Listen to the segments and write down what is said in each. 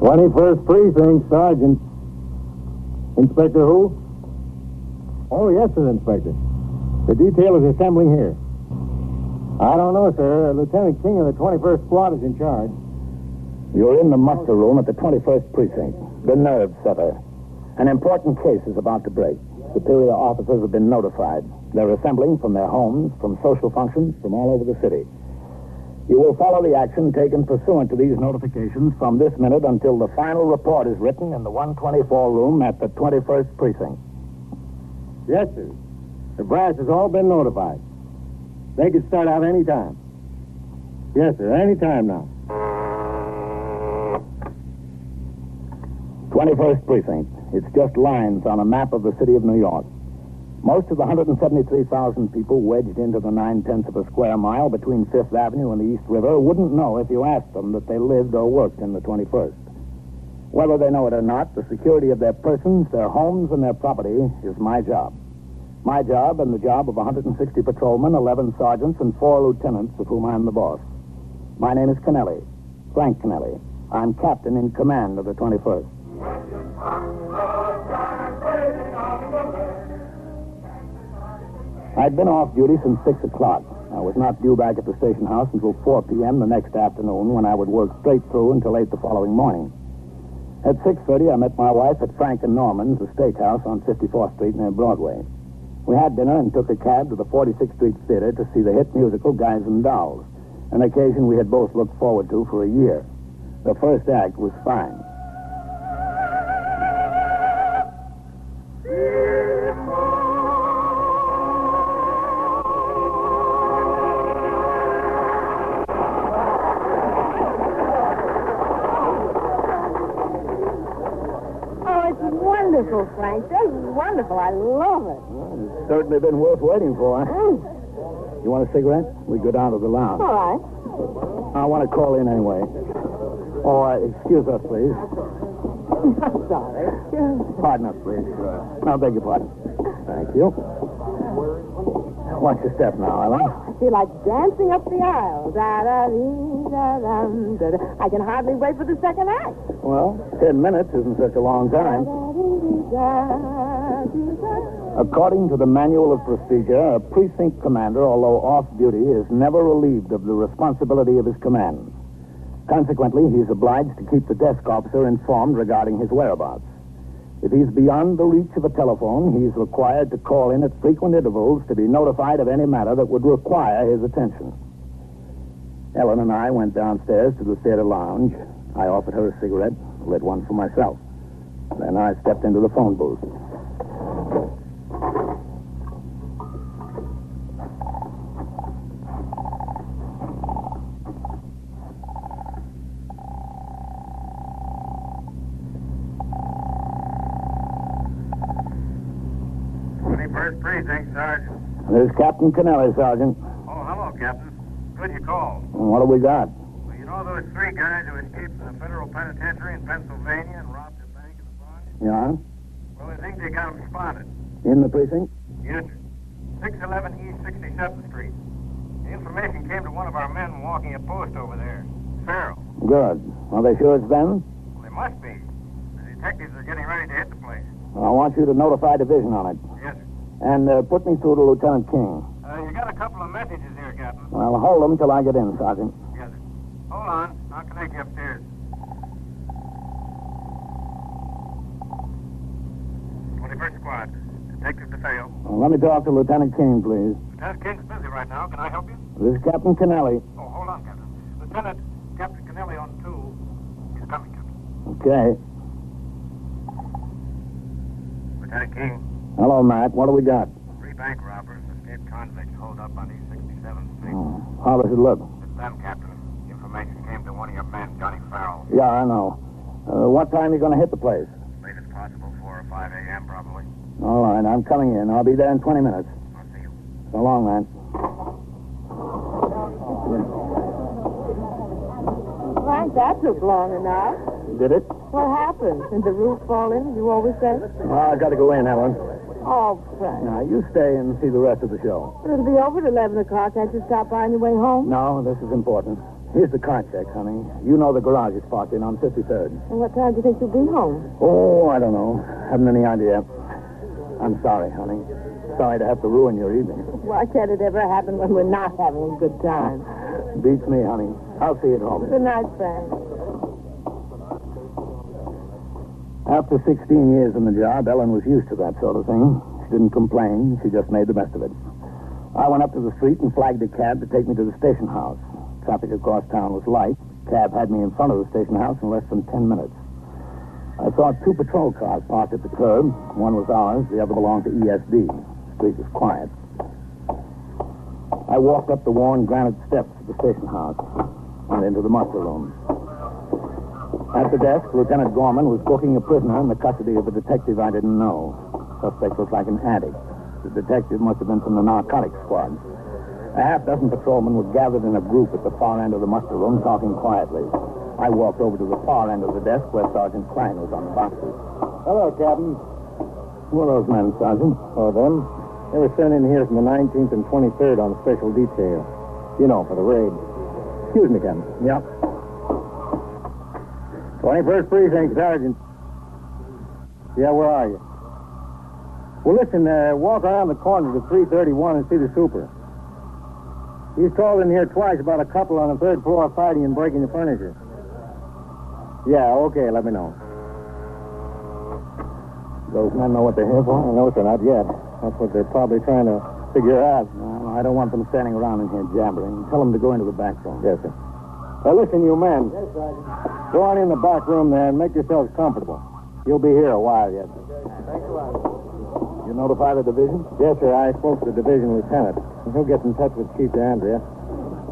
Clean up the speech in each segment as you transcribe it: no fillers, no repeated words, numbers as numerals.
21st Precinct, Sergeant. Inspector who? Oh, yes, sir, Inspector. The detail is assembling here. I don't know, sir. Lieutenant King of the 21st Squad is in charge. You're in the muster room at the 21st Precinct. The nerve setter. An important case is about to break. Superior officers have been notified. They're assembling from their homes, from social functions, from all over the city. You will follow the action taken pursuant to these notifications from this minute until the final report is written in the 124 room at the 21st Precinct. Yes, sir. The brass has all been notified. They can start out any time. Yes, sir, any time now. 21st Precinct. It's just lines on a map of the city of New York. Most of the 173,000 people wedged into the 9/10 of a square mile between Fifth Avenue and the East River wouldn't know if you asked them that they lived or worked in the 21st. Whether they know it or not, the security of their persons, their homes, and their property is my job. My job and the job of 160 patrolmen, 11 sergeants, and 4 lieutenants, of whom I'm the boss. My name is Kennelly, Frank Kennelly. I'm captain in command of the 21st. I'd been off duty since 6 o'clock. I was not due back at the station house until 4 p.m. the next afternoon, when I would work straight through until 8 the following morning. At 6:30, I met my wife at Frank and Norman's, a steakhouse on 54th Street near Broadway. We had dinner and took a cab to the 46th Street Theater to see the hit musical Guys and Dolls, an occasion we had both looked forward to for a year. The first act was fine. Wonderful, Frank. This is wonderful. I love it. Well, it's certainly been worth waiting for. You want a cigarette? We go down to the lounge. All right. I want to call in anyway. Oh, excuse us, please. I'm sorry. Pardon us, please. I beg your pardon. Thank you. Watch your step now, Ellen. I feel like dancing up the aisle. Da-da-dee-da-dum, da-da. I can hardly wait for the second act. Well, 10 minutes isn't such a long time. According to the Manual of Procedure, a precinct commander, although off duty, is never relieved of the responsibility of his command. Consequently, he's obliged to keep the desk officer informed regarding his whereabouts. If he's beyond the reach of a telephone, he's required to call in at frequent intervals to be notified of any matter that would require his attention. Ellen and I went downstairs to the theater lounge. I offered her a cigarette, lit one for myself. Then I stepped into the phone booth. First Precinct, Sergeant. There's Captain Kennelly, Sergeant. Oh, hello, Captain. Good you called. What have we got? Well, you know those 3 guys who escaped from the federal penitentiary in Pennsylvania and robbed a bank in the Bronx? Yeah? Well, I think they got them spotted. In the precinct? Yes, sir. 611 East 67th Street. The information came to one of our men walking a post over there. Farrell. Good. Are they sure it's them? Well, they must be. The detectives are getting ready to hit the place. Well, I want you to notify division on it. Yes, sir. And put me through to Lieutenant King. You got a couple of messages here, Captain. Well, hold them till I get in, Sergeant. Yes, sir. Hold on. I'll connect you upstairs. 21st Squad. Detective DeFeo. Well, let me talk to Lieutenant King, please. Lieutenant King's busy right now. Can I help you? This is Captain Kennelly. Oh, hold on, Captain. Captain Kennelly on 2. He's coming, Captain. Okay. Lieutenant King. Hello, Matt. What do we got? 3 bank robbers, escaped convicts, holed up on East 67th Street. Oh, how does it look? It's them, Captain. Information came to one of your men, Johnny Farrell. Yeah, I know. What time are you going to hit the place? As late as possible, 4 or 5 a.m. probably. All right, I'm coming in. I'll be there in 20 minutes. I'll see you. So long, man. Frank, that took long enough. Did it? What happened? Did the roof fall in, as you always say? Well, I got to go in, Ellen. Oh, Frank. Now, you stay and see the rest of the show. But it'll be over at 11 o'clock. Can't you stop by on your way home? No, this is important. Here's the car check, honey. You know the garage is parked in on 53rd. And what time do you think you'll be home? Oh, I don't know. Haven't any idea. I'm sorry, honey. Sorry to have to ruin your evening. Why can't it ever happen when we're not having a good time? Beats me, honey. I'll see you at home. Good night, Frank. After 16 years in the job, Ellen was used to that sort of thing. She didn't complain. She just made the best of it. I went up to the street and flagged a cab to take me to the station house. Traffic across town was light. Cab had me in front of the station house in less than 10 minutes. I saw 2 patrol cars parked at the curb. One was ours, the other belonged to ESD. The street was quiet. I walked up the worn granite steps of the station house and into the muster room. At the desk, Lieutenant Gorman was booking a prisoner in the custody of a detective I didn't know. Suspect looked like an addict. The detective must have been from the narcotics squad. A half-dozen patrolmen were gathered in a group at the far end of the muster room, talking quietly. I walked over to the far end of the desk where Sergeant Klein was on the boxes. Hello, Captain. Who are those men, Sergeant? Oh, them? They were sent in here from the 19th and 23rd on special detail. You know, for the raid. Excuse me, Captain. Yeah. 21st Precinct, Sergeant. Yeah, where are you? Well, listen, walk around the corner to 331 and see the super. He's called in here twice about a couple on the 3rd floor fighting and breaking the furniture. Yeah, okay, let me know. Those men know what they're here for? No, sir, not yet. That's what they're probably trying to figure out. No, I don't want them standing around in here jabbering. Tell them to go into the back room. Yes, sir. Listen, you men. Yes, Sergeant. Go on in the back room there and make yourselves comfortable. You'll be here a while yet. Thanks a lot. You notify the division? Yes, sir. I spoke to the division lieutenant. He'll get in touch with Chief Andrea.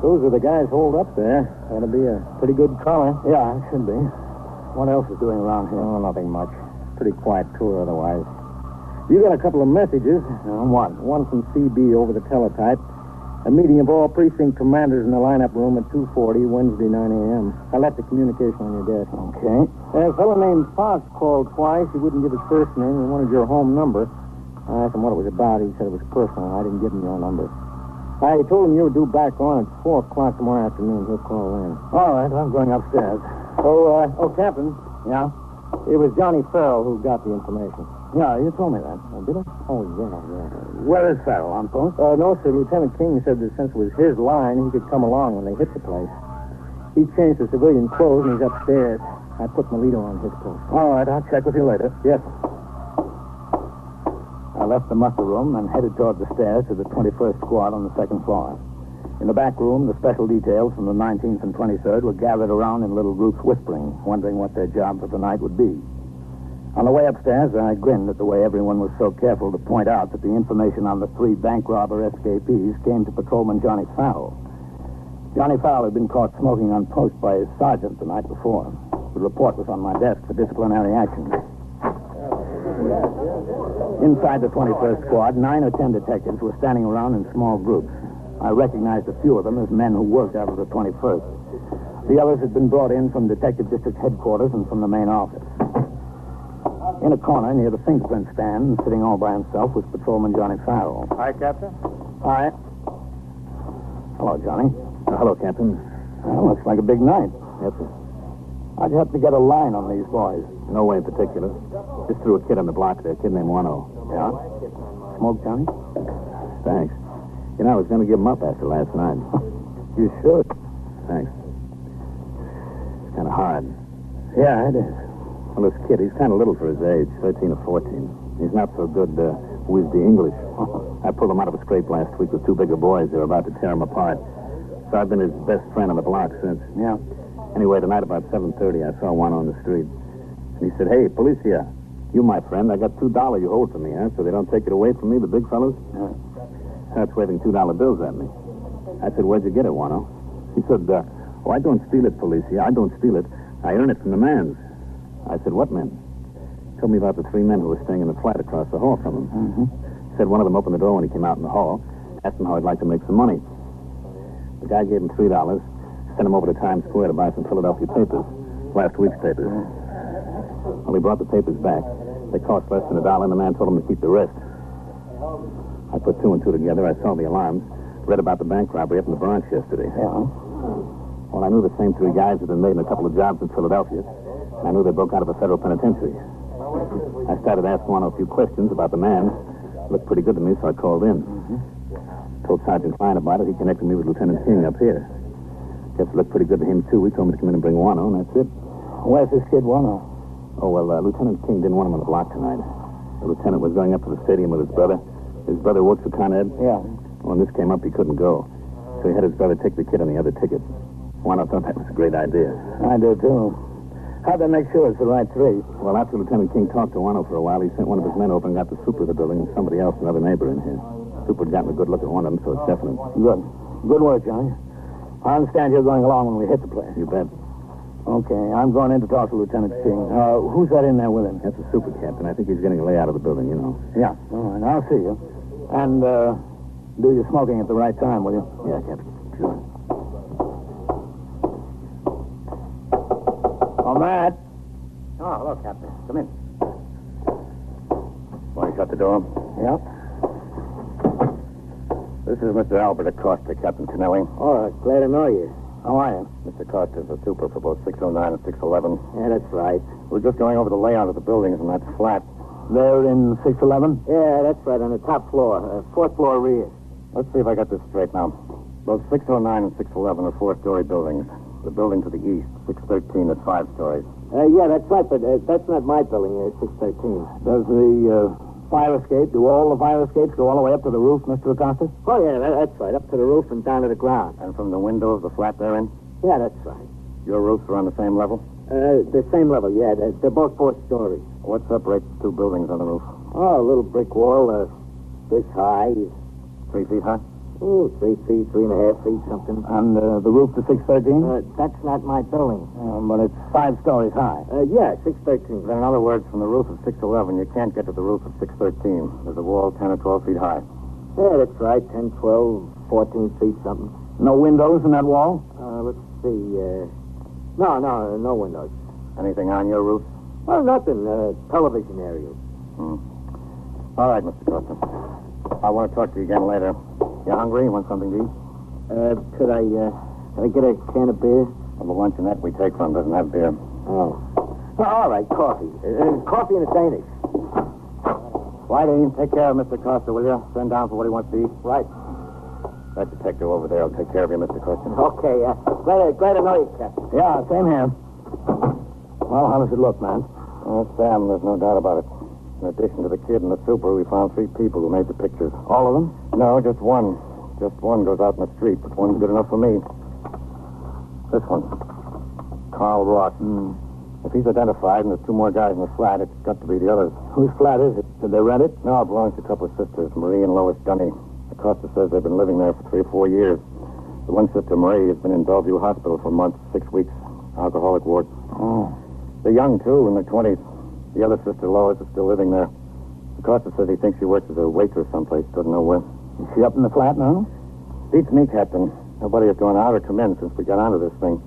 Those are the guys holed up there. That'll be a pretty good collar. Yeah, it should be. What else is doing around here? Oh, nothing much. Pretty quiet tour otherwise. You got a couple of messages. What? One from CB over the teletype. A meeting of all precinct commanders in the lineup room at 2:40, Wednesday, 9 a.m. I left the communication on your desk. Okay. A fellow named Fox called twice. He wouldn't give his first name. He wanted your home number. I asked him what it was about. He said it was personal. I didn't give him your number. I told him you were due back on at 4 o'clock tomorrow afternoon. He'll call in. All right, I'm going upstairs. Captain. Yeah? It was Johnny Farrell who got the information. Yeah, you told me that. Did I? Oh, yeah. Where is Farrell? On post? No, sir. Lieutenant King said that since it was his line, he could come along when they hit the place. He changed to civilian clothes and he's upstairs. I put Melito on his post. All right, I'll check with you later. Yes. I left the muster room and headed toward the stairs to the 21st Squad on the 2nd floor. In the back room, the special details from the 19th and 23rd were gathered around in little groups whispering, wondering what their job for the night would be. On the way upstairs, I grinned at the way everyone was so careful to point out that the information on the 3 bank robber escapees came to Patrolman Johnny Farrell. Johnny Farrell had been caught smoking on post by his sergeant the night before. The report was on my desk for disciplinary action. Inside the 21st Squad, 9 or 10 detectives were standing around in small groups. I recognized a few of them as men who worked out of the 21st. The others had been brought in from Detective District Headquarters and from the main office. In a corner near the fingerprint stand, sitting all by himself, was Patrolman Johnny Farrell. Hi, Captain. Hi. Hello, Johnny. Hello, Captain. Well, looks like a big night. Yes, sir. How'd you have to get a line on these boys? No way in particular. Just threw a kid on the block there, a kid named Wano. Yeah? Smoke, Johnny? Thanks. You know, I was going to give him up after last night. You should. Thanks. It's kind of hard. Yeah, it is. Well, this kid, he's kind of little for his age, 13 or 14. He's not so good with the English. I pulled him out of a scrape last week with 2 bigger boys. They were about to tear him apart. So I've been his best friend on the block since. Yeah. Anyway, tonight about 7:30, I saw one on the street. And he said, "Hey, police here. You, my friend, I got $2 you hold for me, huh? So they don't take it away from me, the big fellas?" Yeah. Starts waving $2 bills at me. I said, "Where'd you get it, Wano?" He said, "Oh, I don't steal it, Policia. I don't steal it. I earn it from the mans." I said, "What men?" Told me about the 3 men who were staying in the flat across the hall from him. Mm-hmm. Said one of them opened the door when he came out in the hall, asked him how he'd like to make some money. The guy gave him $3, sent him over to Times Square to buy some Philadelphia papers, last week's papers. Well, he brought the papers back. They cost less than $1, and the man told him to keep the rest. I put 2 and 2 together. I saw the alarms, read about the bank robbery up in the Bronx yesterday. Yeah. Well, I knew the same three guys had been made in a couple of jobs in Philadelphia. And I knew they broke out of a federal penitentiary. I started asking Wano a few questions about the man. Looked pretty good to me, so I called in. Told Sergeant Klein about it. He connected me with Lieutenant King up here. Guess it looked pretty good to him, too. He told me to come in and bring Wano, and that's it. Where's this kid, Wano? Oh, well, Lieutenant King didn't want him on the block tonight. The lieutenant was going up to the stadium with his brother. His brother works for Con Ed. Yeah. When this came up, he couldn't go. So he had his brother take the kid on the other ticket. Wano thought that was a great idea. I do, too. How'd they make sure it's the right three? Well, after Lieutenant King talked to Wano for a while, he sent one of his men over and got the super of the building and somebody else, another neighbor, in here. Super had gotten a good look at one of them, so it's definite. Good. Good work, Johnny. I understand you're going along when we hit the place. You bet. Okay, I'm going in to talk to Lieutenant King. Who's that in there with him? That's a super captain. I think he's getting a layout of the building, you know. Yeah, all right, I'll see you. And, do your smoking at the right time, will you? Yeah, Captain. Sure. Oh, Matt. Oh, hello, Captain. Come in. Want to shut the door? Yeah. This is Mr. Albert Acosta, Captain Kennelly. All right, glad to know you. How are you? Mr. Acosta's the super for both 609 and 611. Yeah, that's right. We're just going over the layout of the buildings in that flat. They're in 611? Yeah, that's right, on the top floor. Fourth floor rear. Let's see if I got this straight now. Both 609 and 611 are four-story buildings. The building to the east, 613, is 5 stories. Yeah, that's right, but that's not my building, 613. Does the fire escape, do all the fire escapes go all the way up to the roof, Mr. Acosta? Oh, yeah, that's right, up to the roof and down to the ground. And from the window of the flat they're in? Yeah, that's right. Your roofs are on the same level? The same level, yeah. They're both 4 stories. What separates the two buildings on the roof? Oh, a little brick wall, this high. 3 feet high? Oh, 3 feet, 3.5 feet, something. And the roof to 613? That's not my building. But it's 5 stories high. Yeah, 613. Then in other words, from the roof of 611, you can't get to the roof of 613. There's a wall 10 or 12 feet high. Yeah, that's right, 10, 12, 14 feet, something. No windows in that wall? Let's see, no windows. Anything on your roof? Well, nothing, television area. All right, Mr. Costa. I want to talk to you again later. You hungry? You want something to eat? Could I get a can of beer? Well, the luncheonette we take from doesn't have beer. Oh. All right, coffee. Coffee and a Danish. Whitey, take care of Mr. Costa, will you? Send down for what he wants to eat. Right. That detective over there will take care of you, Mr. Costa. Okay, glad to know you, Captain. Yeah, same here. Well, how does it look, man? Sam, there's no doubt about it. In addition to the kid and the super, we found 3 people who made the pictures. All of them? No, just one. Just one goes out in the street, but one's good enough for me. This one. Carl Ross. If he's identified and there's 2 more guys in the flat, it's got to be the others. Whose flat is it? Did they rent it? No, it belongs to a couple of sisters, Marie and Lois Dunny. Acosta says they've been living there for 3 or 4 years. The one sister, Marie, has been in Bellevue Hospital for months, 6 weeks. Alcoholic ward. Oh. They're young, too, in their 20s. The other sister, Lois, is still living there. Acosta says he thinks she works as a waitress someplace, doesn't know where. Is she up in the flat now? Beats me, Captain. Nobody has gone out or come in since we got onto this thing.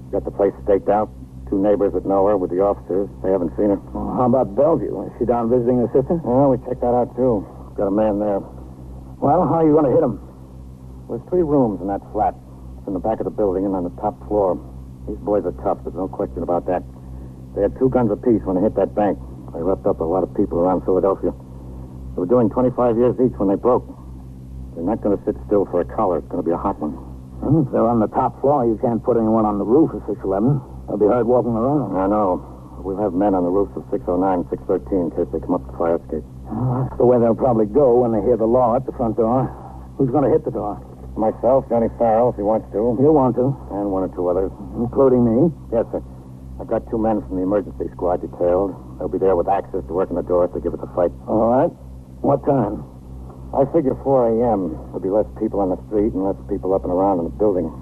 Got the place staked out. 2 neighbors that know her with the officers. They haven't seen her. Well, how about Bellevue? Is she down visiting her sister? Well, we checked that out, too. Got a man there. Well, how are you going to hit him? There's 3 rooms in that flat. It's in the back of the building and on the top floor. These boys are tough. There's no question about that. They had 2 guns apiece when they hit that bank. They roughed up a lot of people around Philadelphia. They were doing 25 years each when they broke. They're not going to sit still for a collar. It's going to be a hot one. Well, if they're on the top floor, you can't put anyone on the roof of 611. They'll be heard walking around. I know. We'll have men on the roofs of 609 and 613 in case they come up the fire escape. Well, that's the way they'll probably go when they hear the law at the front door. Who's going to hit the door? Myself, Johnny Farrell, if he wants to. You want to. And 1 or 2 others. Including me? Yes, sir. I've got 2 men from the emergency squad detailed. They'll be there with access to work in the door if they give it a fight. All right. What time? I figure 4 a.m. There'll be less people on the street and less people up and around in the building.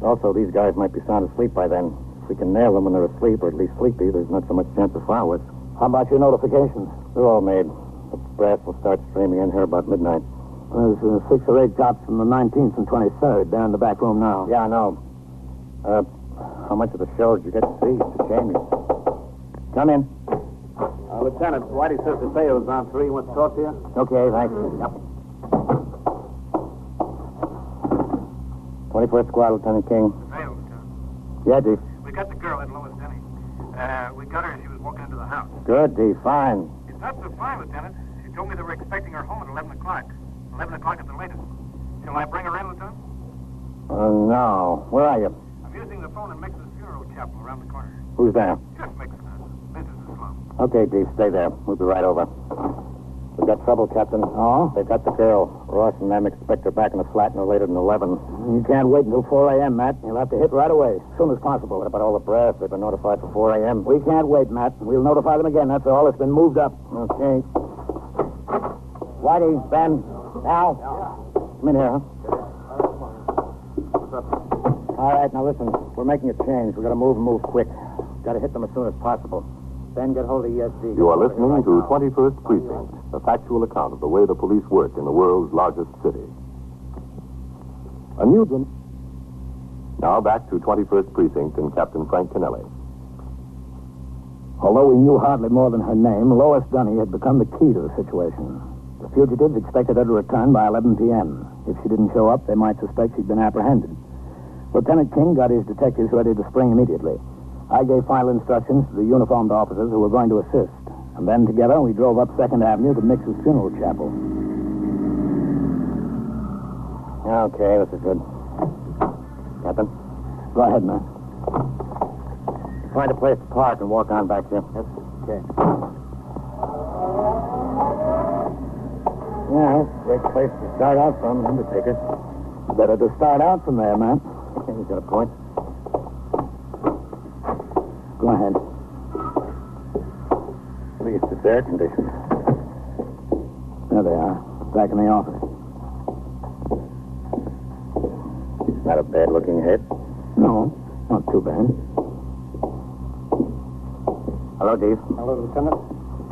Also, these guys might be sound asleep by then. If we can nail them when they're asleep, or at least sleepy, there's not so much chance of fireworks. How about your notifications? They're all made. The brass will start streaming in here about midnight. There's 6 or 8 cops from the 19th and 23rd. They're in the back room now. Yeah, I know. How much of the show did you get to see? It's a shame. Come in. Lieutenant, Whitey says the was on 3. He wants to talk to you. Okay, thanks. Yep. 21st Squad, Lieutenant King. Hey, Lieutenant. Yeah, Dee. We got the girl at Lois Denny. We got her as she was walking into the house. Good, Dee. Fine. It's not so fine, Lieutenant. She told me they were expecting her home at 11 o'clock. 11 o'clock at the latest. Shall I bring her in, Lieutenant? No. Where are you? I'm using the phone in Mix's funeral chapel around the corner. Who's there? Just Mix. Business is slow. Okay, Dee. Stay there. We'll be right over. We've got trouble, Captain. Oh? They got the girl. Ross and them expect her back in the flat no later than 11. You can't wait until 4 a.m., Matt. You'll have to hit right away, as soon as possible. What about all the brass? They've been notified for 4 a.m. We can't wait, Matt. We'll notify them again. That's all. It's been moved up. Okay. Whitey, Ben, Al. Come in here, huh? All right, now listen. We're making a change. We've got to move and move quick. Got to hit them as soon as possible. Ben, get hold of ESD. You are listening to 21st Precinct, a factual account of the way the police work in the world's largest city. A new one. Now back to 21st Precinct and Captain Frank Kennelly. Although we knew hardly more than her name, Lois Dunny had become the key to the situation. The fugitives expected her to return by 11 p.m. If she didn't show up, they might suspect she'd been apprehended. Lieutenant King got his detectives ready to spring immediately. I gave final instructions to the uniformed officers who were going to assist. And then together we drove up 2nd Avenue to Mix's funeral chapel. Okay, this is good. Captain? Go ahead, man. Find a place to park and walk on back here. Yes, okay. Yeah, great place to start out from, Undertaker. Better to start out from there, man. He's got a point. Go ahead. At least it's air conditioned. There they are, back in the office. Not a bad-looking head. No, not too bad. Hello, Dave. Hello, Lieutenant.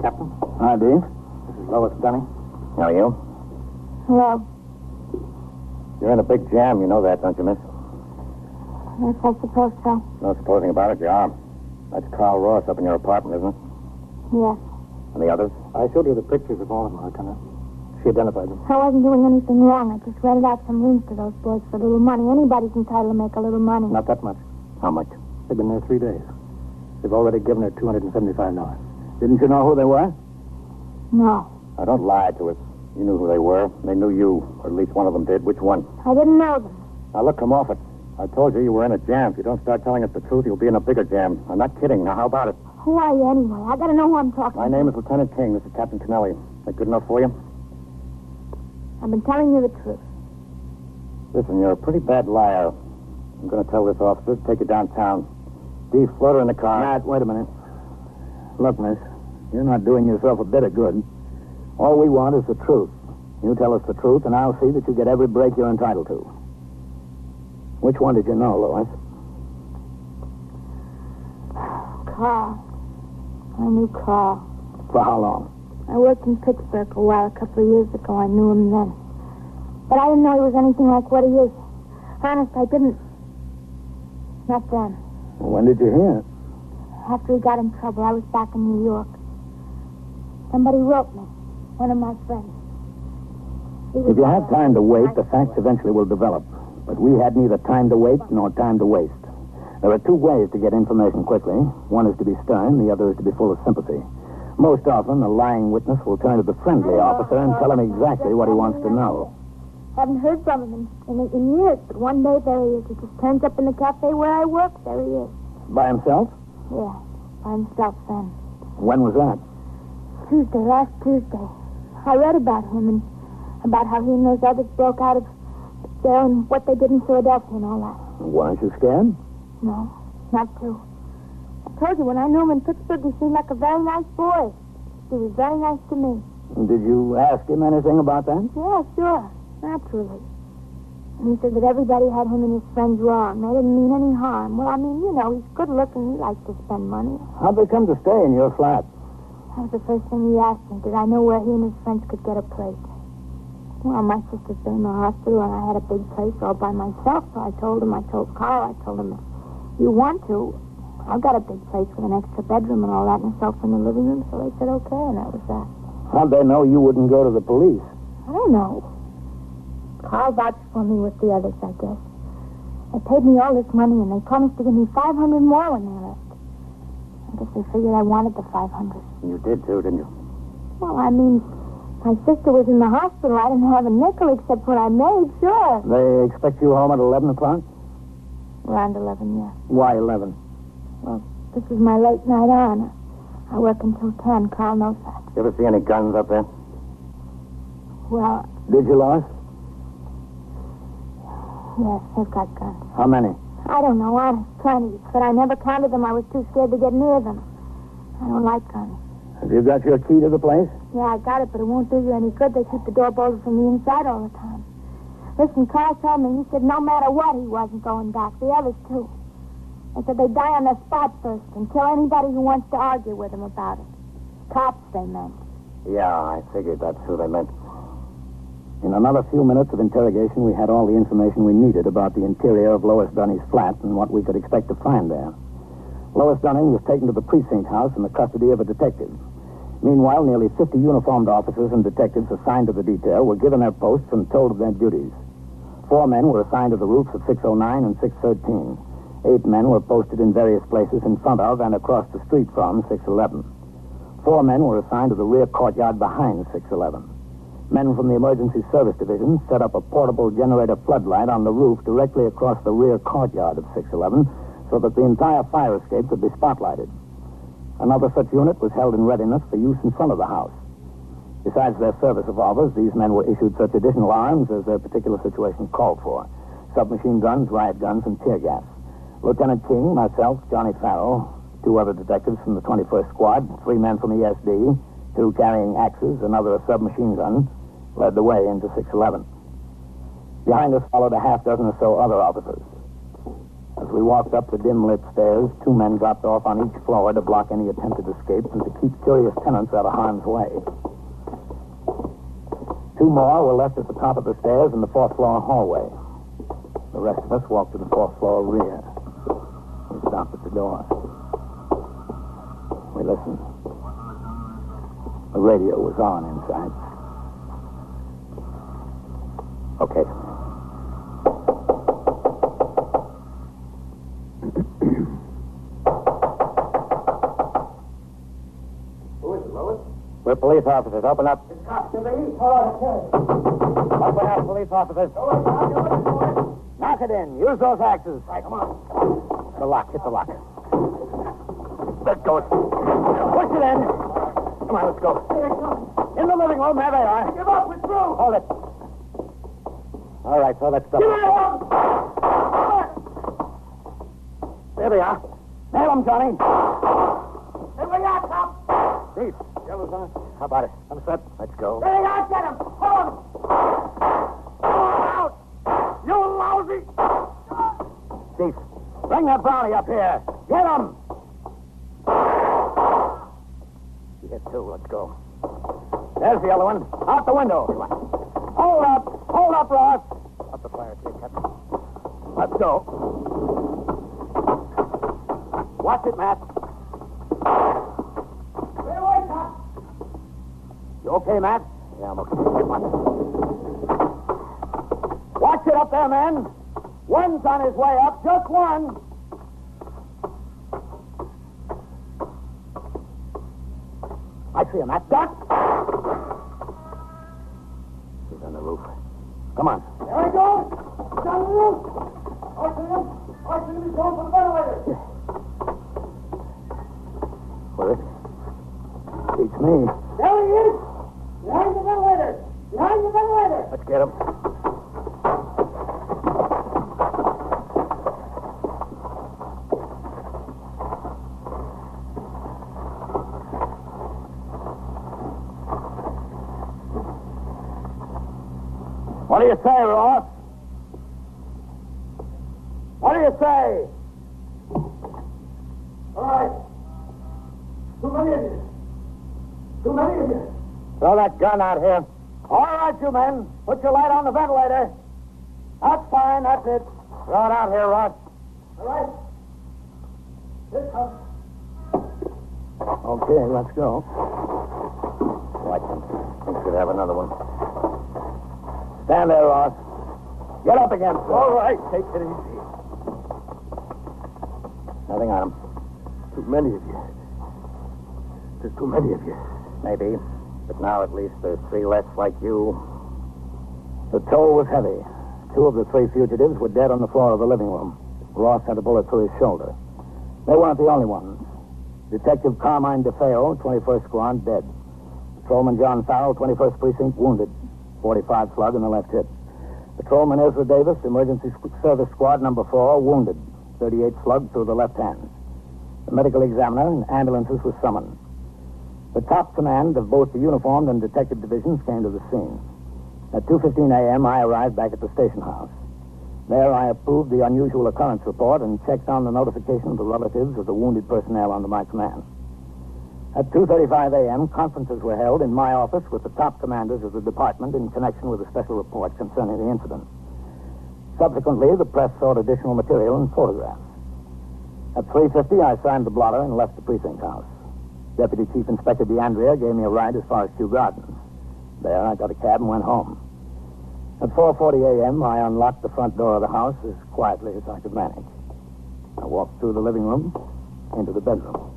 Captain. Hi, Dave. This is Lois Dunny. How are you? Hello. You're in a big jam, you know that, don't you, miss? Yes, I suppose so. No supposing about it, you are. That's Carl Ross up in your apartment, isn't it? Yes. And the others? I showed you the pictures of all of them, Lieutenant. She identified them. I wasn't doing anything wrong. I just rented out some rooms to those boys for a little money. Anybody's entitled to make a little money. Not that much. How much? They've been there 3 days. They've already given her $275. Didn't you know who they were? No. Now, don't lie to us. You knew who they were. They knew you, or at least one of them did. Which one? I didn't know them. Now, look, come off it. I told you were in a jam. If you don't start telling us the truth, you'll be in a bigger jam. I'm not kidding. Now, how about it? Who are you anyway? I gotta know who I'm talking My to. name is Lieutenant King. This is Captain Kennelly. Is that good enough for you? I've been telling you the truth. Listen, you're a pretty bad liar. I'm going to tell this officer to take you downtown. Steve, float her in the car. Matt, wait a minute. Look, miss, you're not doing yourself a bit of good. All we want is the truth. You tell us the truth, and I'll see that you get every break you're entitled to. Which one did you know, Lois? Carl. I knew Carl. For how long? I worked in Pittsburgh a while, a couple of years ago. I knew him then. But I didn't know he was anything like what he is. Honest, I didn't. Not then. Well, when did you hear? After he got in trouble, I was back in New York. Somebody wrote me. One of my friends. If you have time to wait, the facts eventually will develop. But we had neither time to wait nor time to waste. There are two ways to get information quickly. One is to be stern, the other is to be full of sympathy. Most often, a lying witness will turn to the friendly officer and tell him exactly what he wants to know. Haven't heard from him in years, but one day there he is. He just turns up in the cafe where I work. There he is. By himself? Yeah, by himself then. When was that? Last Tuesday. I read about him and about how he and those others broke out of jail and what they did in Philadelphia and all that. Weren't you scared? No, not to. I told you, when I knew him in Pittsburgh, he seemed like a very nice boy. He was very nice to me. Did you ask him anything about that? Yeah, sure. Naturally. And he said that everybody had him and his friends wrong. They didn't mean any harm. Well, I mean, you know, he's good looking. He likes to spend money. How'd they come to stay in your flat? That was the first thing he asked me. Did I know where he and his friends could get a place? Well, my sister's been in the hospital, and I had a big place all by myself. So I told Carl, if you want to, I've got a big place with an extra bedroom and all that, and a sofa in the living room. So they said, okay, and that was that. How'd they know you wouldn't go to the police? I don't know. Carl vouched for me with the others, I guess. They paid me all this money, and they promised to give me 500 more when they left. I guess they figured I wanted the 500. You did, too, didn't you? Well, I mean, my sister was in the hospital. I didn't have a nickel except what I made, sure. They expect you home at 11 o'clock? Around 11, yeah. Why 11? Well, this is my late night on. I work until 10. Carl knows that. You ever see any guns up there? Well, Did you, Lois? yes, they've got guns. How many? I don't know, honest, plenty. But I never counted them. I was too scared to get near them. I don't like guns. Have you got your key to the place? Yeah, I got it, but it won't do you any good. They keep the door bolted from the inside all the time. Listen, Carl told me, he said no matter what, he wasn't going back. The others, too. They said they'd die on the spot first and kill anybody who wants to argue with them about it. Cops, they meant. Yeah, I figured that's who they meant. In another few minutes of interrogation, we had all the information we needed about the interior of Lois Dunny's flat and what we could expect to find there. Lois Dunning was taken to the precinct house in the custody of a detective. Meanwhile, nearly 50 uniformed officers and detectives assigned to the detail were given their posts and told of their duties. 4 men were assigned to the roofs of 609 and 613. 8 men were posted in various places in front of and across the street from 611. 4 men were assigned to the rear courtyard behind 611. Men from the Emergency Service Division set up a portable generator floodlight on the roof directly across the rear courtyard of 611 so that the entire fire escape could be spotlighted. Another such unit was held in readiness for use in front of the house. Besides their service revolvers, these men were issued such additional arms as their particular situation called for. Submachine guns, riot guns, and tear gas. Lieutenant King, myself, Johnny Farrell, 2 other detectives from the 21st Squad, 3 men from ESD, 2 carrying axes, another a submachine gun, led the way into 611. Behind us followed a half dozen or so other officers. As we walked up the dim-lit stairs, 2 men dropped off on each floor to block any attempted escape and to keep curious tenants out of harm's way. 2 more were left at the top of the stairs in the 4th floor hallway. The rest of us walked to the 4th floor rear. We stopped at the door. We listened. The radio was on inside. Okay. Who is it, Lois? We're police officers. Open up. It's cops to the east. All right, Open up, police officers. Knock it in. Use those axes. Right, come on. The lock. Hit the lock. Let go. Push it in. Come on, let's go. Here they come. In the living room. There they are. Give up. We're through. Hold it. All right, so let's stop. Give it up. There they are. Nail them, Johnny. Here we are, cop. Chief. Yeah, Lieutenant. How about it? I'm set. Let's go. Here they are. Get him. Hold him. Out. You lousy. Chief, bring that brownie up here. Get him. You hit 2. Let's go. There's the other one. Out the window. Hold up. Hold up, Ross. Up the fire escape, Captain. Let's go. Watch it, Matt. Stay away, cop. You okay, Matt? Yeah, I'm okay. Watch it up there, men. One's on his way up. Just one. I see him, Matt. Duck. He's on the roof. Come on. There he goes. He's on the roof. I see him. He's going for the ventilator. Where is he? Beats me. There he is. Behind the ventilator. Behind the ventilator. Let's get him. What do you say, Ross? What do you say? All right. Too many of you. Too many of you. Throw that gun out here. All right, you men. Put your light on the ventilator. That's fine. That's it. Throw it out here, Ross. All right. Here it comes. Okay, let's go. Watch him. We should have another one. Stand there, Ross. Get up again. All right. Take it easy. Nothing on him. Too many of you. There's too many of you. Maybe. But now at least there's 3 less like you. The toll was heavy. 2 of the 3 fugitives were dead on the floor of the living room. Ross had a bullet through his shoulder. They weren't the only ones. Detective Carmine DeFeo, 21st Squad, dead. Patrolman John Farrell, 21st Precinct, wounded. 45 slug in the left hip. Patrolman Ezra Davis, Emergency Service Squad number 4, wounded. 38 slug through the left hand. The medical examiner and ambulances were summoned. The top command of both the uniformed and detective divisions came to the scene. At 2:15 a.m., I arrived back at the station house. There, I approved the unusual occurrence report and checked on the notification of the relatives of the wounded personnel under my command. At 2:35 a.m., conferences were held in my office with the top commanders of the department in connection with a special report concerning the incident. Subsequently, the press sought additional material and photographs. At 3:50, I signed the blotter and left the precinct house. Deputy Chief Inspector DeAndrea gave me a ride as far as Kew Gardens. There, I got a cab and went home. At 4:40 a.m., I unlocked the front door of the house as quietly as I could manage. I walked through the living room into the bedroom.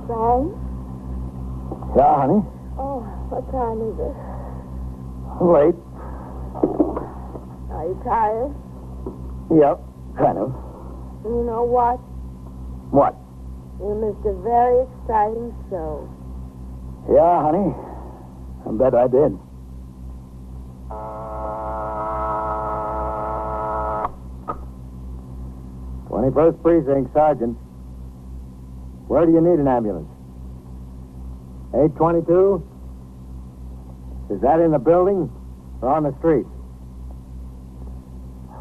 Frank? Yeah, honey? Oh, what time is it? Late. Are you tired? Yep, kind of. You know what? What? You missed a very exciting show. Yeah, honey. I bet I did. First Precinct, Sergeant. Where do you need an ambulance? 822? Is that in the building or on the street?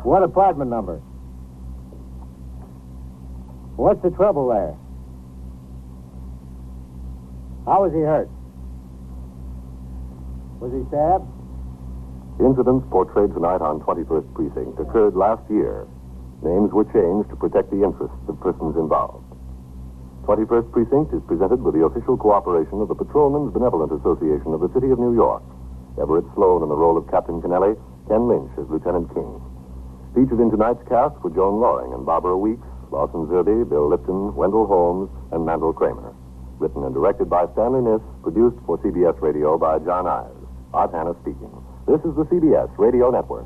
What apartment number? What's the trouble there? How was he hurt? Was he stabbed? Incidents portrayed tonight on 21st Precinct occurred last year. Names were changed to protect the interests of persons involved. 21st Precinct is presented with the official cooperation of the Patrolmen's Benevolent Association of the City of New York. Everett Sloan in the role of Captain Kennelly, Ken Lynch as Lieutenant King. Featured in tonight's cast were Joan Loring and Barbara Weeks, Lawson Zerbe, Bill Lipton, Wendell Holmes, and Mandel Kramer. Written and directed by Stanley Niss, produced for CBS Radio by John Ayers. Art Hannah speaking. This is the CBS Radio Network.